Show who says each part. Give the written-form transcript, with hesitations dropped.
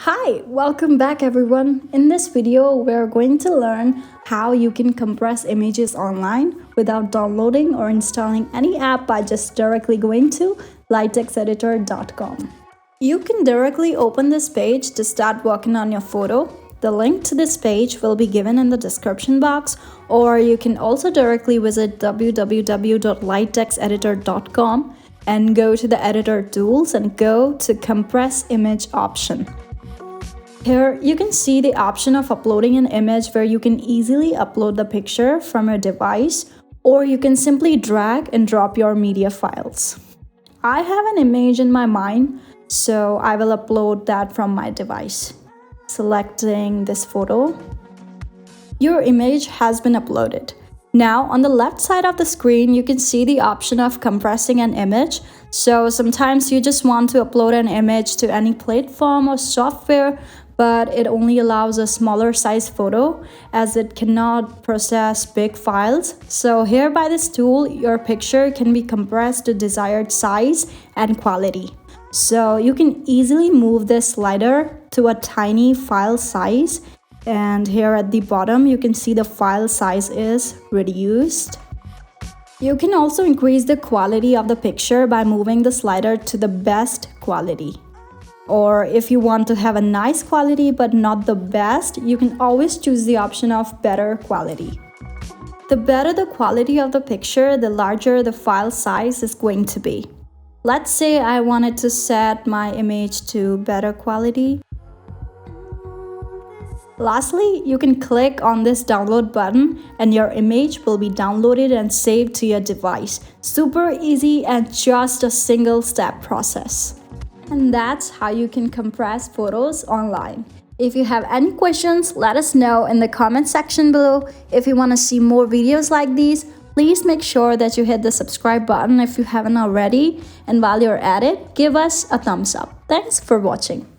Speaker 1: Hi, welcome back everyone. In this video, we're going to learn how you can compress images online without downloading or installing any app by just directly going to lightxeditor.com. You can directly open this page to start working on your photo. The link to this page will be given in the description box, or you can also directly visit www.lightxeditor.com and go to the editor tools and go to compress image option. Here, you can see the option of uploading an image where you can easily upload the picture from your device, or you can simply drag and drop your media files. I have an image in my mind, so I will upload that from my device. Selecting this photo. Your image has been uploaded. Now, on the left side of the screen, you can see the option of compressing an image. So sometimes you just want to upload an image to any platform or software, but it only allows a smaller size photo as it cannot process big files. So here by this tool, your picture can be compressed to desired size and quality. So you can easily move this slider to a tiny file size, and here at the bottom you can see the file size is reduced. You can also increase the quality of the picture by moving the slider to the best quality. Or if you want to have a nice quality but not the best, you can always choose the option of better quality. The better the quality of the picture, the larger the file size is going to be. Let's say I wanted to set my image to better quality. Lastly, you can click on this download button and your image will be downloaded and saved to your device. Super easy and just a single step process. And that's how you can compress photos online. If you have any questions, let us know in the comment section below. If you want to see more videos like these, please make sure that you hit the subscribe button if you haven't already. And while you're at it, give us a thumbs up. Thanks for watching.